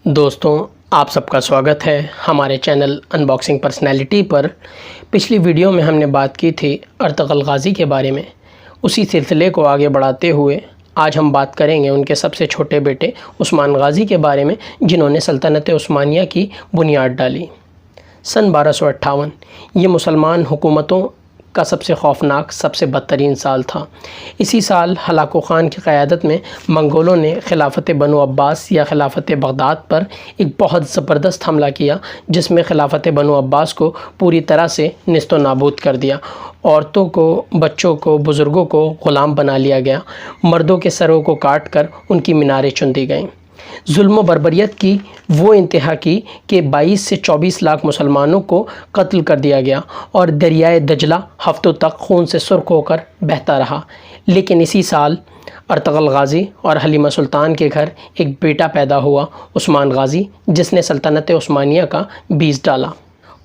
दोस्तों, आप सबका स्वागत है हमारे चैनल अनबॉक्सिंग पर्सनैलिटी पर। पिछली वीडियो में हमने बात की थी अर्तगल गाज़ी के बारे में। उसी सिलसिले को आगे बढ़ाते हुए आज हम बात करेंगे उनके सबसे छोटे बेटे उस्मान गाज़ी के बारे में, जिन्होंने सल्तनत उस्मानिया की बुनियाद डाली। सन 1258 ये मुसलमान हुकूमतों का सबसे खौफनाक, सबसे बदतरीन साल था। इसी साल हलाकू ख़ान की क़यादत में मंगोलों ने खिलाफत बनु अब्बास या खिलाफत बगदाद पर एक बहुत ज़बरदस्त हमला किया, जिसमें खिलाफत बनु अब्बास को पूरी तरह से निस्तो नाबूद कर दिया। औरतों को, बच्चों को, बुज़ुर्गों को ग़ुलाम बना लिया गया। मर्दों के सरों को काट कर उनकी मीनारें चुन दी गईं। जुल्म व बर्बरियत की वो इंतहा की कि 22 से 24 लाख मुसलमानों को कत्ल कर दिया गया और दरियाए दजला हफ्तों तक खून से सुर्ख होकर बहता रहा। लेकिन इसी साल अर्तगल गाज़ी और हलीमा सुल्तान के घर एक बेटा पैदा हुआ, उस्मान गाज़ी, जिसने सल्तनत उस्मानिया का बीज डाला।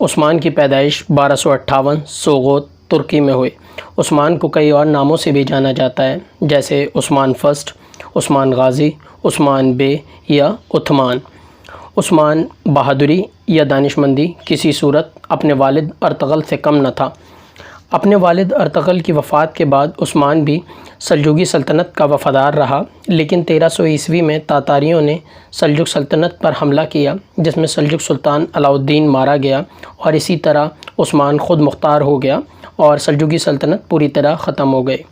उस्मान की पैदाइश 1258 सोगोत तुर्की में हुई। उस्मान को कई और नामों से भी जाना जाता है, जैसे उस्मान फ़र्स्ट, उस्मान गाज़ी, उस्मान बे या उथमान। उस्मान बहादुरी या दानिशमंदी किसी सूरत अपने वालिद अर्तगल से कम न था। अपने वालिद अर्तगल की वफ़ात के बाद उस्मान भी सल्जुकी सल्तनत का वफ़ादार रहा, लेकिन 1300 ईस्वी में तातारियों ने सल्जुक सल्तनत पर हमला किया, जिसमें सल्जुक सुल्तान अलाउद्दीन मारा गया और इसी तरह उस्मान ख़ुद मुख्तार हो गया और सल्जुकी सल्तनत पूरी तरह ख़त्म हो गई।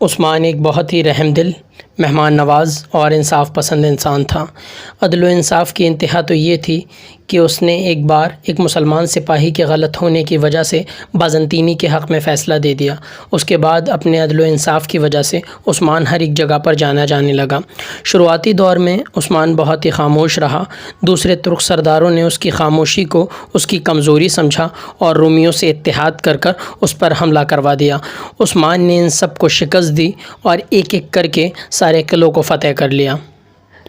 उस्मान एक बहुत ही रहमदिल, मेहमान नवाज़ और इंसाफ़ पसंद इंसान था। अदल व इंसाफ़ की इंतहा तो ये थी कि उसने एक बार एक मुसलमान सिपाही के गलत होने की वजह से बाज़ंतीनी के हक़ में फ़ैसला दे दिया। उसके बाद अपने अदल व इंसाफ़ की वजह से उस्मान हर एक जगह पर जाना जाने लगा। शुरुआती दौर में उस्मान बहुत ही ख़ामोश रहा। दूसरे तुर्क सरदारों ने उसकी ख़ामोशी को उसकी कमज़ोरी समझा और रोमियों से इत्तेहाद कर कर उस पर हमला करवा दिया। उस्मान ने इन सब को शिकस्त दी और एक एक करके सारे किलों को फ़तह कर लिया।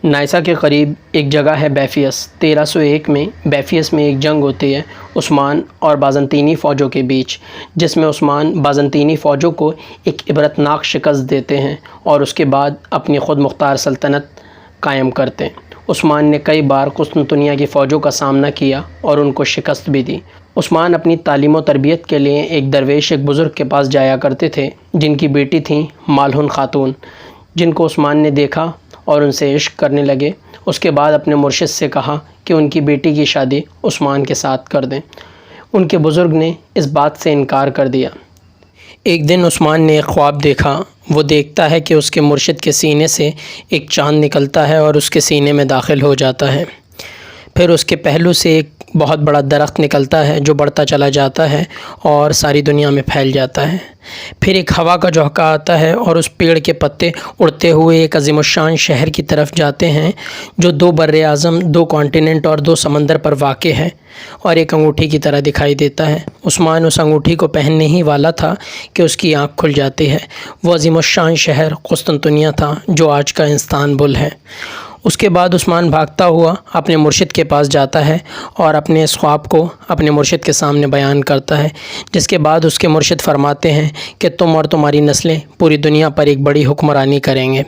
नाइसा के करीब एक जगह है बैफियस। 1301 में बैफियस में एक जंग होती है उस्मान और बाज़ंतीनी फ़ौजों के बीच, जिसमें उस्मान बाज़ंतीनी फ़ौजों को एक इबरतनाक शिकस्त देते हैं और उसके बाद अपनी ख़ुद मुख्तार सल्तनत कायम करते हैं। उस्मान ने कई बार कुस्तुनतुनिया की फ़ौजों का सामना किया और उनको शिकस्त भी दी। उस्मान अपनी तालीम व तरबियत के लिए एक दरवेश, एक बुज़ुर्ग के पास जाया करते थे, जिनकी बेटी थी मालहुन खातून, जिनको उस्मान ने देखा और उनसे इश्क करने लगे। उसके बाद अपने मुर्शिद से कहा कि उनकी बेटी की शादी उस्मान के साथ कर दें। उनके बुज़ुर्ग ने इस बात से इनकार कर दिया। एक दिन उस्मान ने एक ख्वाब देखा। वो देखता है कि उसके मुर्शिद के सीने से एक चाँद निकलता है और उसके सीने में दाखिल हो जाता है। फिर उसके पहलू से एक बहुत बड़ा दरख्त निकलता है जो बढ़ता चला जाता है और सारी दुनिया में फैल जाता है। फिर एक हवा का झोंका आता है और उस पेड़ के पत्ते उड़ते हुए एक अज़ीमुश्शान शहर की तरफ जाते हैं, जो 2 बर्र-ए-आज़म, 2 कॉन्टिनेंट और 2 समंदर पर वाक़े है और एक अंगूठी की तरह दिखाई देता है। उस्मान उस अंगूठी को पहनने ही वाला था कि उसकी आँख खुल जाती है। वो अज़ीमुश्शान शहर कुस्तुनतुनिया था, जो आज का इस्तांबुल है। उसके बाद उस्मान भागता हुआ अपने मुर्शिद के पास जाता है और अपने इस ख्वाब को अपने मुर्शिद के सामने बयान करता है, जिसके बाद उसके मुर्शिद फरमाते हैं कि तुम और तुम्हारी नस्लें पूरी दुनिया पर एक बड़ी हुक्मरानी करेंगे।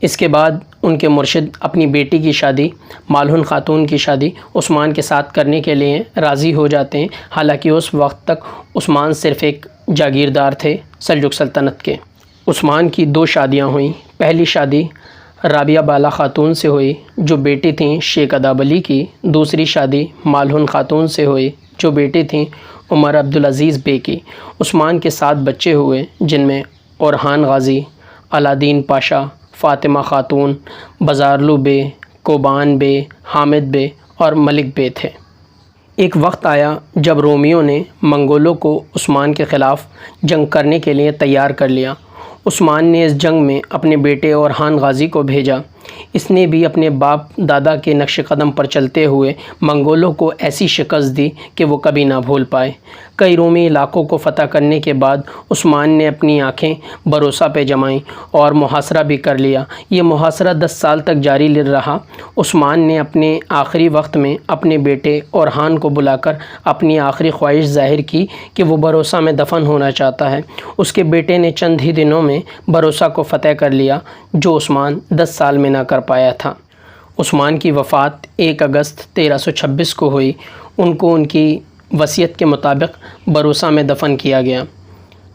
इसके बाद उनके मुर्शिद अपनी बेटी की शादी, मालहुन खातून की शादी उस्मान के साथ करने के लिए राज़ी हो जाते हैं। हालांकि उस वक्त तक उस्मान सिर्फ़ एक जागीरदार थे सल्जुक सल्तनत के। उस्मान की 2 शादियाँ हुईं। पहली शादी राबिया बाला खातून से हुई, जो बेटी थीं शेख अदाब अली की। दूसरी शादी मालहुन खातून से हुई, जो बेटी थीं उमर अब्दुल अज़ीज़ बे की। उस्मान के 7 बच्चे हुए, जिनमें ओरहान गाज़ी, अलादीन पाशा, फ़ातिमा खातून, बज़ारलू बे, कोबान बे, हामिद बे और मलिक बे थे। एक वक्त आया जब रोमियों ने मंगोलों को उस्मान के ख़िलाफ़ जंग करने के लिए तैयार कर लिया। उस्मान ने इस जंग में अपने बेटे ओरहान गाज़ी को भेजा। इसने भी अपने बाप दादा के नक्श कदम पर चलते हुए मंगोलों को ऐसी शिकस्त दी कि वो कभी ना भूल पाए। कई रोमी इलाकों को फ़तह करने के बाद उस्मान ने अपनी आँखें भरोसा पे जमाईं और मुहासरा भी कर लिया। ये मुहासरा 10 साल तक जारी रहा। उस्मान ने अपने आखिरी वक्त में अपने बेटे ओरहान को बुलाकर अपनी आखिरी ख्वाहिश ज़ाहिर की कि वो भरोसा में दफन होना चाहता है। उसके बेटे ने चंद ही दिनों में भरोसा को फ़तह कर लिया, जो उस्मान 10 साल में ना कर पाया था। عثمان کی وفات 1 اگست 1326 کو ہوئی۔ ان کو ان کی وصیت کے مطابق بروسہ میں دفن کیا گیا۔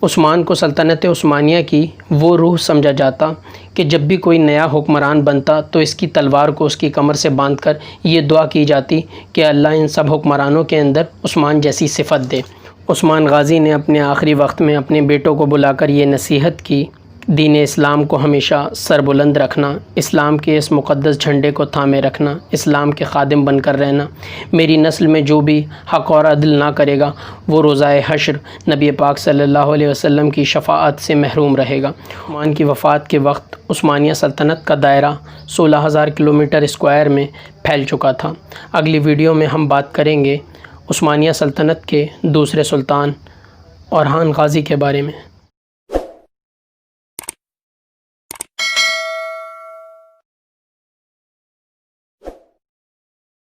عثمان کو سلطنت عثمانیہ کی وہ روح سمجھا جاتا کہ جب بھی کوئی نیا حکمران بنتا تو اس کی تلوار کو اس کی کمر سے باندھ کر یہ دعا کی جاتی کہ اللہ ان سب حکمرانوں کے اندر عثمان جیسی صفت دے۔ عثمان غازی نے اپنے آخری وقت میں اپنے بیٹوں کو بلا کر یہ نصیحت کی، دین اسلام کو ہمیشہ سر بلند رکھنا، اسلام کے اس مقدس جھنڈے کو تھامے رکھنا، اسلام کے خادم بن کر رہنا۔ میری نسل میں جو بھی حق اور عدل نہ کرے گا وہ روزہ حشر نبی پاک صلی اللہ علیہ وسلم کی شفاعت سے محروم رہے گا۔ عثمان کی وفات کے وقت عثمانیہ سلطنت کا دائرہ 16,000 کلومیٹر اسکوائر میں پھیل چکا تھا۔ اگلی ویڈیو میں ہم بات کریں گے عثمانیہ سلطنت کے دوسرے سلطان اورحان غازی کے بارے میں۔